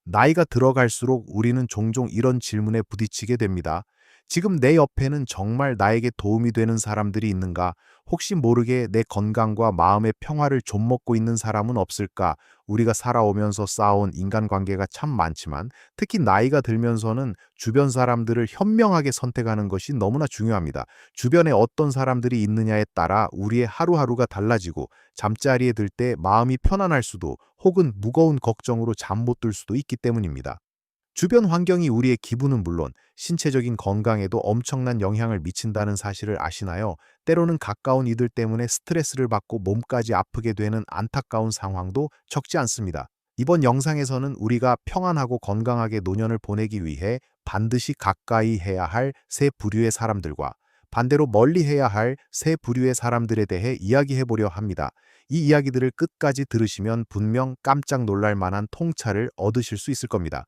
나이가 들어갈수록 우리는 종종 이런 질문에 부딪히게 됩니다. 지금 내 옆에는 정말 나에게 도움이 되는 사람들이 있는가? 혹시 모르게 내 건강과 마음의 평화를 좀먹고 있는 사람은 없을까? 우리가 살아오면서 쌓아온 인간관계가 참 많지만 특히 나이가 들면서는 주변 사람들을 현명하게 선택하는 것이 너무나 중요합니다. 주변에 어떤 사람들이 있느냐에 따라 우리의 하루하루가 달라지고 잠자리에 들 때 마음이 편안할 수도 혹은 무거운 걱정으로 잠 못 들 수도 있기 때문입니다. 주변 환경이 우리의 기분은 물론 신체적인 건강에도 엄청난 영향을 미친다는 사실을 아시나요? 때로는 가까운 이들 때문에 스트레스를 받고 몸까지 아프게 되는 안타까운 상황도 적지 않습니다. 이번 영상에서는 우리가 평안하고 건강하게 노년을 보내기 위해 반드시 가까이 해야 할 세 부류의 사람들과 반대로 멀리 해야 할 세 부류의 사람들에 대해 이야기해 보려 합니다. 이 이야기들을 끝까지 들으시면 분명 깜짝 놀랄 만한 통찰을 얻으실 수 있을 겁니다.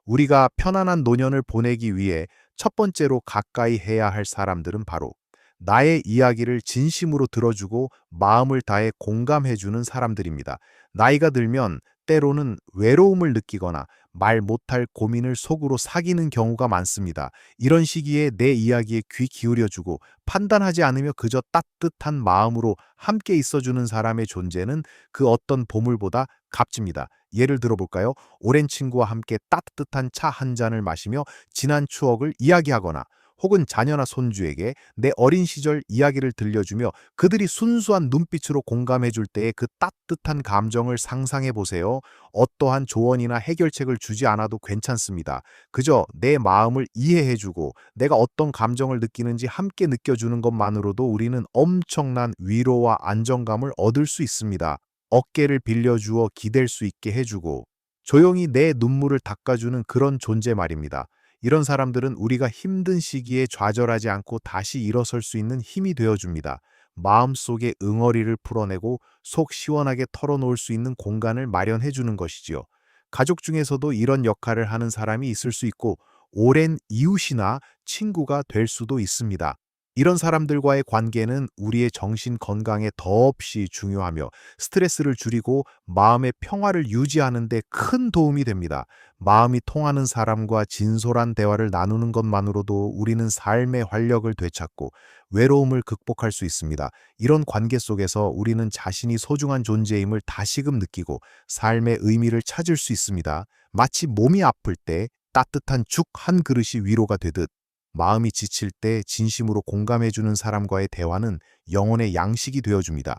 우리가 편안한 노년을 보내기 위해 첫 번째로 가까이 해야 할 사람들은 바로 나의 이야기를 진심으로 들어주고 마음을 다해 공감해주는 사람들입니다. 나이가 들면 때로는 외로움을 느끼거나 말 못할 고민을 속으로 사귀는 경우가 많습니다. 이런 시기에 내 이야기에 귀 기울여주고 판단하지 않으며 그저 따뜻한 마음으로 함께 있어주는 사람의 존재는 그 어떤 보물보다 값집니다. 예를 들어볼까요? 오랜 친구와 함께 따뜻한 차 한 잔을 마시며 지난 추억을 이야기하거나 혹은 자녀나 손주에게 내 어린 시절 이야기를 들려주며 그들이 순수한 눈빛으로 공감해 줄 때의 그 따뜻한 감정을 상상해 보세요. 어떠한 조언이나 해결책을 주지 않아도 괜찮습니다. 그저 내 마음을 이해해 주고 내가 어떤 감정을 느끼는지 함께 느껴주는 것만으로도 우리는 엄청난 위로와 안정감을 얻을 수 있습니다. 어깨를 빌려주어 기댈 수 있게 해주고 조용히 내 눈물을 닦아주는 그런 존재 말입니다. 이런 사람들은 우리가 힘든 시기에 좌절하지 않고 다시 일어설 수 있는 힘이 되어줍니다. 마음속의 응어리를 풀어내고 속 시원하게 털어놓을 수 있는 공간을 마련해주는 것이지요. 가족 중에서도 이런 역할을 하는 사람이 있을 수 있고 오랜 이웃이나 친구가 될 수도 있습니다. 이런 사람들과의 관계는 우리의 정신 건강에 더없이 중요하며 스트레스를 줄이고 마음의 평화를 유지하는 데 큰 도움이 됩니다. 마음이 통하는 사람과 진솔한 대화를 나누는 것만으로도 우리는 삶의 활력을 되찾고 외로움을 극복할 수 있습니다. 이런 관계 속에서 우리는 자신이 소중한 존재임을 다시금 느끼고 삶의 의미를 찾을 수 있습니다. 마치 몸이 아플 때 따뜻한 죽 한 그릇이 위로가 되듯 마음이 지칠 때 진심으로 공감해주는 사람과의 대화는 영혼의 양식이 되어줍니다.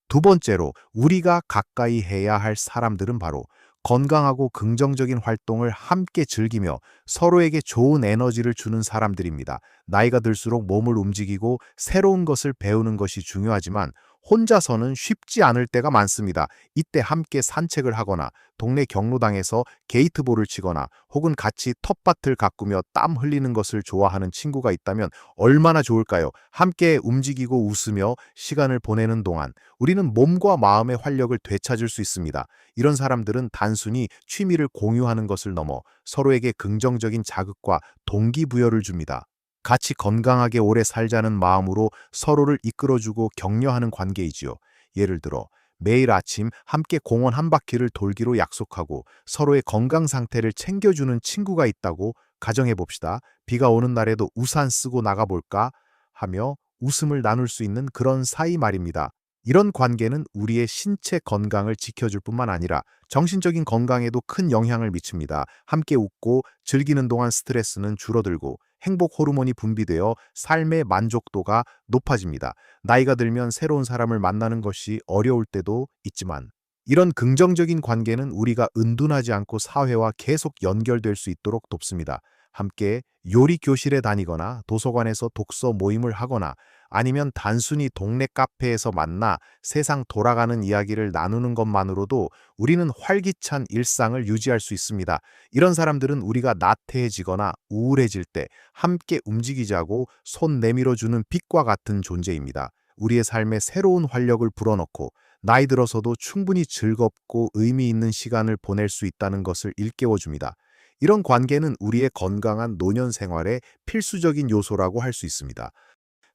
두 번째로 우리가 가까이 해야 할 사람들은 바로 건강하고 긍정적인 활동을 함께 즐기며 서로에게 좋은 에너지를 주는 사람들입니다. 나이가 들수록 몸을 움직이고 새로운 것을 배우는 것이 중요하지만 혼자서는 쉽지 않을 때가 많습니다. 이때 함께 산책을 하거나 동네 경로당에서 게이트볼을 치거나 혹은 같이 텃밭을 가꾸며 땀 흘리는 것을 좋아하는 친구가 있다면 얼마나 좋을까요? 함께 움직이고 웃으며 시간을 보내는 동안 우리는 몸과 마음의 활력을 되찾을 수 있습니다. 이런 사람들은 단순히 취미를 공유하는 것을 넘어 서로에게 긍정적인 자극과 동기부여를 줍니다. 같이 건강하게 오래 살자는 마음으로 서로를 이끌어주고 격려하는 관계이지요. 예를 들어 매일 아침 함께 공원 한 바퀴를 돌기로 약속하고 서로의 건강 상태를 챙겨주는 친구가 있다고 가정해 봅시다. 비가 오는 날에도 우산 쓰고 나가볼까 하며 웃음을 나눌 수 있는 그런 사이 말입니다. 이런 관계는 우리의 신체 건강을 지켜줄 뿐만 아니라 정신적인 건강에도 큰 영향을 미칩니다. 함께 웃고 즐기는 동안 스트레스는 줄어들고 행복 호르몬이 분비되어 삶의 만족도가 높아집니다. 나이가 들면 새로운 사람을 만나는 것이 어려울 때도 있지만 이런 긍정적인 관계는 우리가 은둔하지 않고 사회와 계속 연결될 수 있도록 돕습니다. 함께 요리 교실에 다니거나 도서관에서 독서 모임을 하거나 아니면 단순히 동네 카페에서 만나 세상 돌아가는 이야기를 나누는 것만으로도 우리는 활기찬 일상을 유지할 수 있습니다. 이런 사람들은 우리가 나태해지거나 우울해질 때 함께 움직이자고 손 내밀어주는 빛과 같은 존재입니다. 우리의 삶에 새로운 활력을 불어넣고 나이 들어서도 충분히 즐겁고 의미 있는 시간을 보낼 수 있다는 것을 일깨워줍니다. 이런 관계는 우리의 건강한 노년 생활의 필수적인 요소라고 할 수 있습니다.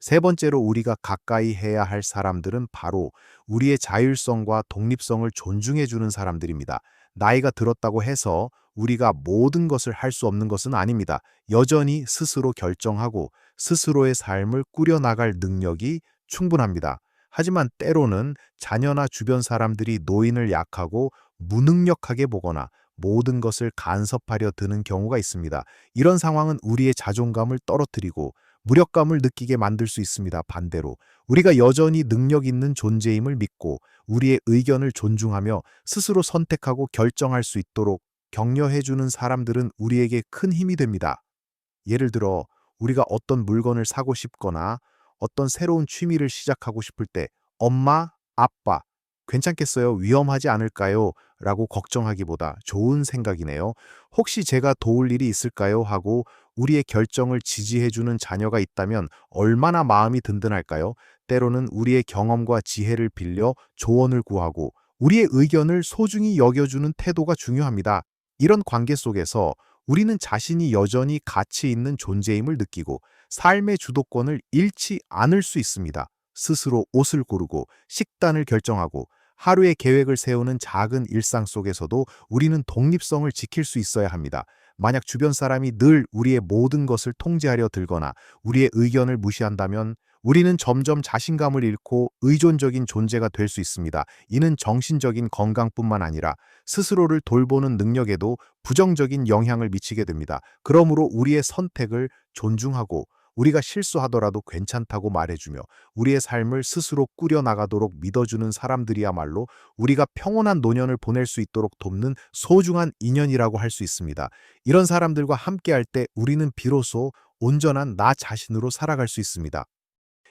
세 번째로 우리가 가까이 해야 할 사람들은 바로 우리의 자율성과 독립성을 존중해주는 사람들입니다. 나이가 들었다고 해서 우리가 모든 것을 할 수 없는 것은 아닙니다. 여전히 스스로 결정하고 스스로의 삶을 꾸려나갈 능력이 충분합니다. 하지만 때로는 자녀나 주변 사람들이 노인을 약하고 무능력하게 보거나 모든 것을 간섭하려 드는 경우가 있습니다. 이런 상황은 우리의 자존감을 떨어뜨리고 무력감을 느끼게 만들 수 있습니다. 반대로 우리가 여전히 능력 있는 존재임을 믿고 우리의 의견을 존중하며 스스로 선택하고 결정할 수 있도록 격려해주는 사람들은 우리에게 큰 힘이 됩니다. 예를 들어 우리가 어떤 물건을 사고 싶거나 어떤 새로운 취미를 시작하고 싶을 때 엄마, 아빠, 괜찮겠어요? 위험하지 않을까요? 라고 걱정하기보다 좋은 생각이네요. 혹시 제가 도울 일이 있을까요? 하고 우리의 결정을 지지해주는 자녀가 있다면 얼마나 마음이 든든할까요? 때로는 우리의 경험과 지혜를 빌려 조언을 구하고 우리의 의견을 소중히 여겨주는 태도가 중요합니다. 이런 관계 속에서 우리는 자신이 여전히 가치 있는 존재임을 느끼고 삶의 주도권을 잃지 않을 수 있습니다. 스스로 옷을 고르고 식단을 결정하고 하루의 계획을 세우는 작은 일상 속에서도 우리는 독립성을 지킬 수 있어야 합니다. 만약 주변 사람이 늘 우리의 모든 것을 통제하려 들거나 우리의 의견을 무시한다면 우리는 점점 자신감을 잃고 의존적인 존재가 될 수 있습니다. 이는 정신적인 건강뿐만 아니라 스스로를 돌보는 능력에도 부정적인 영향을 미치게 됩니다. 그러므로 우리의 선택을 존중하고 우리가 실수하더라도 괜찮다고 말해주며 우리의 삶을 스스로 꾸려나가도록 믿어주는 사람들이야말로 우리가 평온한 노년을 보낼 수 있도록 돕는 소중한 인연이라고 할 수 있습니다. 이런 사람들과 함께할 때 우리는 비로소 온전한 나 자신으로 살아갈 수 있습니다.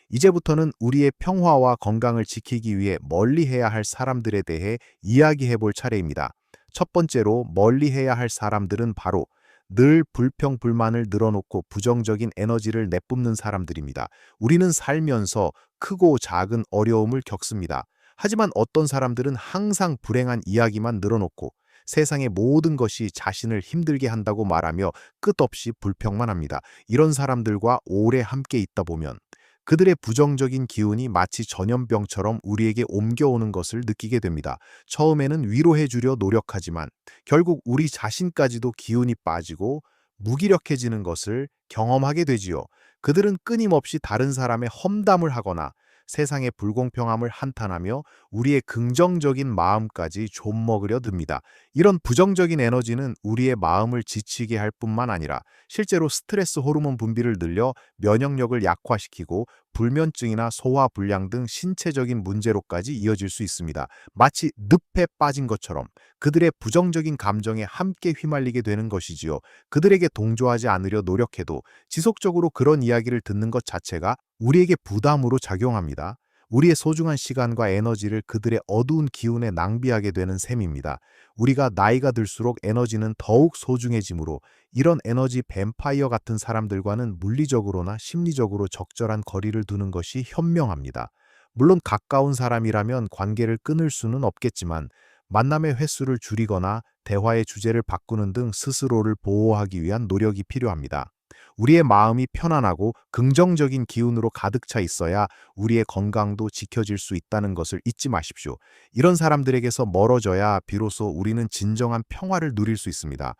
이제부터는 우리의 평화와 건강을 지키기 위해 멀리해야 할 사람들에 대해 이야기해 볼 차례입니다. 첫 번째로 멀리해야 할 사람들은 바로 늘 불평불만을 늘어놓고 부정적인 에너지를 내뿜는 사람들입니다. 우리는 살면서 크고 작은 어려움을 겪습니다. 하지만 어떤 사람들은 항상 불행한 이야기만 늘어놓고 세상의 모든 것이 자신을 힘들게 한다고 말하며 끝없이 불평만 합니다. 이런 사람들과 오래 함께 있다 보면 그들의 부정적인 기운이 마치 전염병처럼 우리에게 옮겨오는 것을 느끼게 됩니다. 처음에는 위로해 주려 노력하지만 결국 우리 자신까지도 기운이 빠지고 무기력해지는 것을 경험하게 되지요. 그들은 끊임없이 다른 사람의 험담을 하거나 세상의 불공평함을 한탄하며 우리의 긍정적인 마음까지 좀먹으려 듭니다. 이런 부정적인 에너지는 우리의 마음을 지치게 할 뿐만 아니라 실제로 스트레스 호르몬 분비를 늘려 면역력을 약화시키고 불면증이나 소화불량 등 신체적인 문제로까지 이어질 수 있습니다. 마치 늪에 빠진 것처럼 그들의 부정적인 감정에 함께 휘말리게 되는 것이지요. 그들에게 동조하지 않으려 노력해도 지속적으로 그런 이야기를 듣는 것 자체가 우리에게 부담으로 작용합니다. 우리의 소중한 시간과 에너지를 그들의 어두운 기운에 낭비하게 되는 셈입니다. 우리가 나이가 들수록 에너지는 더욱 소중해지므로 이런 에너지 뱀파이어 같은 사람들과는 물리적으로나 심리적으로 적절한 거리를 두는 것이 현명합니다. 물론 가까운 사람이라면 관계를 끊을 수는 없겠지만 만남의 횟수를 줄이거나 대화의 주제를 바꾸는 등 스스로를 보호하기 위한 노력이 필요합니다. 우리의 마음이 편안하고 긍정적인 기운으로 가득 차 있어야 우리의 건강도 지켜질 수 있다는 것을 잊지 마십시오. 이런 사람들에게서 멀어져야 비로소 우리는 진정한 평화를 누릴 수 있습니다.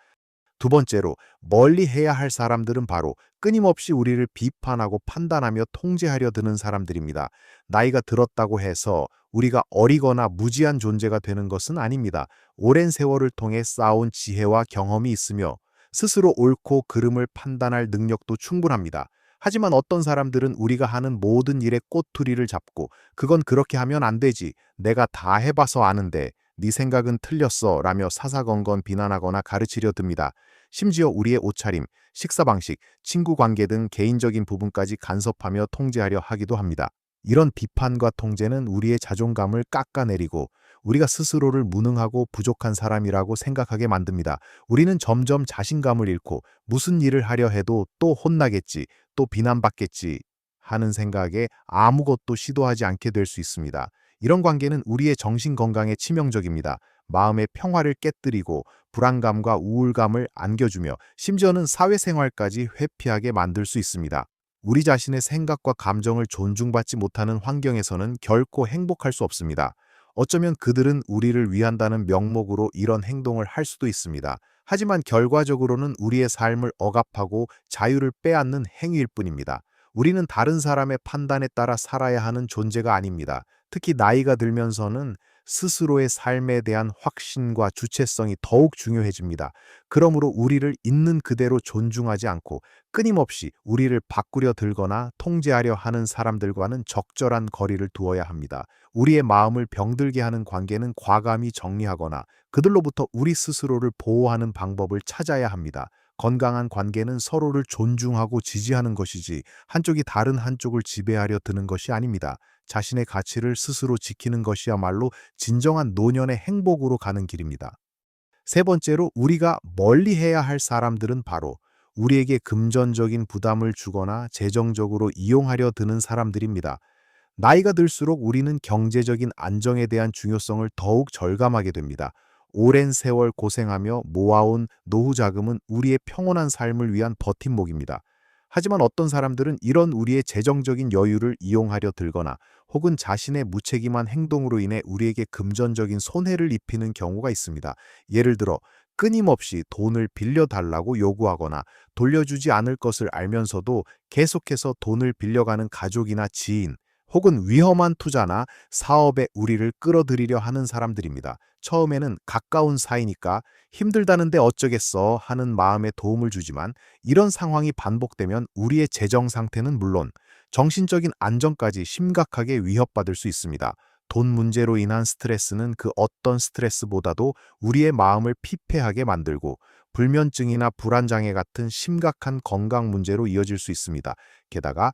두 번째로, 멀리 해야 할 사람들은 바로 끊임없이 우리를 비판하고 판단하며 통제하려 드는 사람들입니다. 나이가 들었다고 해서 우리가 어리거나 무지한 존재가 되는 것은 아닙니다. 오랜 세월을 통해 쌓아온 지혜와 경험이 있으며 스스로 옳고 그름을 판단할 능력도 충분합니다. 하지만 어떤 사람들은 우리가 하는 모든 일에 꼬투리를 잡고 그건 그렇게 하면 안 되지, 내가 다 해봐서 아는데 네 생각은 틀렸어 라며 사사건건 비난하거나 가르치려 듭니다. 심지어 우리의 옷차림, 식사 방식, 친구 관계 등 개인적인 부분까지 간섭하며 통제하려 하기도 합니다. 이런 비판과 통제는 우리의 자존감을 깎아내리고 우리가 스스로를 무능하고 부족한 사람이라고 생각하게 만듭니다. 우리는 점점 자신감을 잃고 무슨 일을 하려 해도 또 혼나겠지, 또 비난받겠지 하는 생각에 아무것도 시도하지 않게 될 수 있습니다. 이런 관계는 우리의 정신 건강에 치명적입니다. 마음의 평화를 깨뜨리고 불안감과 우울감을 안겨주며 심지어는 사회생활까지 회피하게 만들 수 있습니다. 우리 자신의 생각과 감정을 존중받지 못하는 환경에서는 결코 행복할 수 없습니다. 어쩌면 그들은 우리를 위한다는 명목으로 이런 행동을 할 수도 있습니다. 하지만 결과적으로는 우리의 삶을 억압하고 자유를 빼앗는 행위일 뿐입니다. 우리는 다른 사람의 판단에 따라 살아야 하는 존재가 아닙니다. 특히 나이가 들면서는 스스로의 삶에 대한 확신과 주체성이 더욱 중요해집니다. 그러므로 우리를 있는 그대로 존중하지 않고 끊임없이 우리를 바꾸려 들거나 통제하려 하는 사람들과는 적절한 거리를 두어야 합니다. 우리의 마음을 병들게 하는 관계는 과감히 정리하거나 그들로부터 우리 스스로를 보호하는 방법을 찾아야 합니다. 건강한 관계는 서로를 존중하고 지지하는 것이지 한쪽이 다른 한쪽을 지배하려 드는 것이 아닙니다. 자신의 가치를 스스로 지키는 것이야말로 진정한 노년의 행복으로 가는 길입니다. 세 번째로 우리가 멀리해야 할 사람들은 바로 우리에게 금전적인 부담을 주거나 재정적으로 이용하려 드는 사람들입니다. 나이가 들수록 우리는 경제적인 안정에 대한 중요성을 더욱 절감하게 됩니다. 오랜 세월 고생하며 모아온 노후 자금은 우리의 평온한 삶을 위한 버팀목입니다. 하지만 어떤 사람들은 이런 우리의 재정적인 여유를 이용하려 들거나 혹은 자신의 무책임한 행동으로 인해 우리에게 금전적인 손해를 입히는 경우가 있습니다. 예를 들어 끊임없이 돈을 빌려달라고 요구하거나 돌려주지 않을 것을 알면서도 계속해서 돈을 빌려가는 가족이나 지인, 혹은 위험한 투자나 사업에 우리를 끌어들이려 하는 사람들입니다. 처음에는 가까운 사이니까 힘들다는데 어쩌겠어 하는 마음에 도움을 주지만 이런 상황이 반복되면 우리의 재정 상태는 물론 정신적인 안정까지 심각하게 위협받을 수 있습니다. 돈 문제로 인한 스트레스는 그 어떤 스트레스보다도 우리의 마음을 피폐하게 만들고 불면증이나 불안장애 같은 심각한 건강 문제로 이어질 수 있습니다. 게다가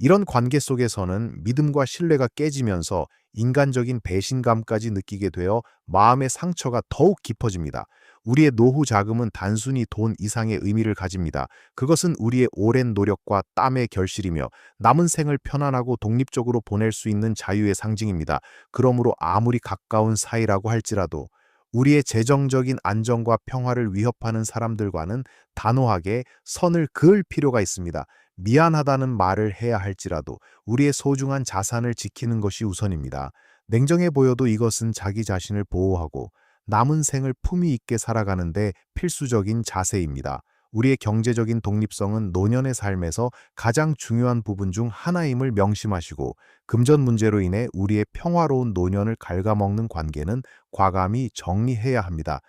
이런 관계 속에서는 믿음과 신뢰가 깨지면서 인간적인 배신감까지 느끼게 되어 마음의 상처가 더욱 깊어집니다. 우리의 노후 자금은 단순히 돈 이상의 의미를 가집니다. 그것은 우리의 오랜 노력과 땀의 결실이며 남은 생을 편안하고 독립적으로 보낼 수 있는 자유의 상징입니다. 그러므로 아무리 가까운 사이라고 할지라도 우리의 재정적인 안정과 평화를 위협하는 사람들과는 단호하게 선을 그을 필요가 있습니다. 미안하다는 말을 해야 할지라도 우리의 소중한 자산을 지키는 것이 우선입니다. 냉정해 보여도 이것은 자기 자신을 보호하고 남은 생을 품위 있게 살아가는데 필수적인 자세입니다. 우리의 경제적인 독립성은 노년의 삶에서 가장 중요한 부분 중 하나임을 명심하시고 금전 문제로 인해 우리의 평화로운 노년을 갉아먹는 관계는 과감히 정리해야 합니다.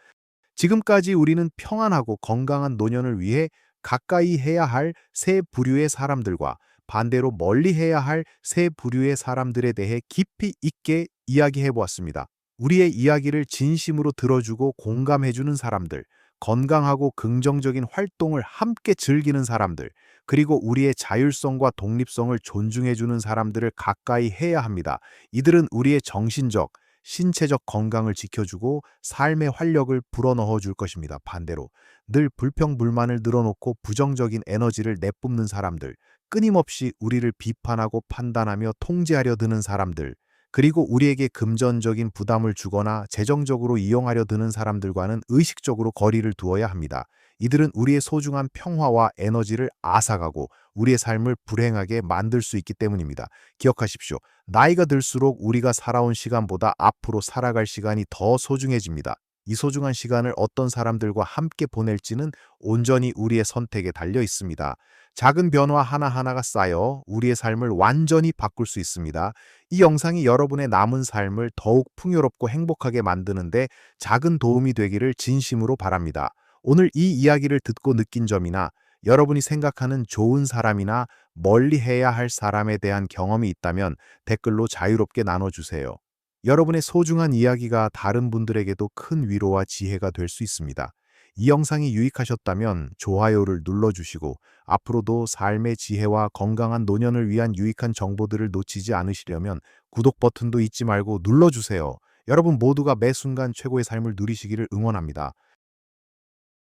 지금까지 우리는 평안하고 건강한 노년을 위해 가까이 해야 할 세 부류의 사람들과 반대로 멀리 해야 할 세 부류의 사람들에 대해 깊이 있게 이야기해 보았습니다. 우리의 이야기를 진심으로 들어주고 공감해주는 사람들, 건강하고 긍정적인 활동을 함께 즐기는 사람들, 그리고 우리의 자율성과 독립성을 존중해주는 사람들을 가까이 해야 합니다. 이들은 우리의 정신적, 신체적 건강을 지켜주고 삶의 활력을 불어넣어 줄 것입니다. 반대로 늘 불평불만을 늘어놓고 부정적인 에너지를 내뿜는 사람들, 끊임없이 우리를 비판하고 판단하며 통제하려 드는 사람들, 그리고 우리에게 금전적인 부담을 주거나 재정적으로 이용하려 드는 사람들과는 의식적으로 거리를 두어야 합니다. 이들은 우리의 소중한 평화와 에너지를 앗아가고 우리의 삶을 불행하게 만들 수 있기 때문입니다. 기억하십시오. 나이가 들수록 우리가 살아온 시간보다 앞으로 살아갈 시간이 더 소중해집니다. 이 소중한 시간을 어떤 사람들과 함께 보낼지는 온전히 우리의 선택에 달려 있습니다. 작은 변화 하나하나가 쌓여 우리의 삶을 완전히 바꿀 수 있습니다. 이 영상이 여러분의 남은 삶을 더욱 풍요롭고 행복하게 만드는데 작은 도움이 되기를 진심으로 바랍니다. 오늘 이 이야기를 듣고 느낀 점이나 여러분이 생각하는 좋은 사람이나 멀리 해야 할 사람에 대한 경험이 있다면 댓글로 자유롭게 나눠주세요. 여러분의 소중한 이야기가 다른 분들에게도 큰 위로와 지혜가 될 수 있습니다. 이 영상이 유익하셨다면 좋아요를 눌러주시고 앞으로도 삶의 지혜와 건강한 노년을 위한 유익한 정보들을 놓치지 않으시려면 구독 버튼도 잊지 말고 눌러주세요. 여러분 모두가 매 순간 최고의 삶을 누리시기를 응원합니다.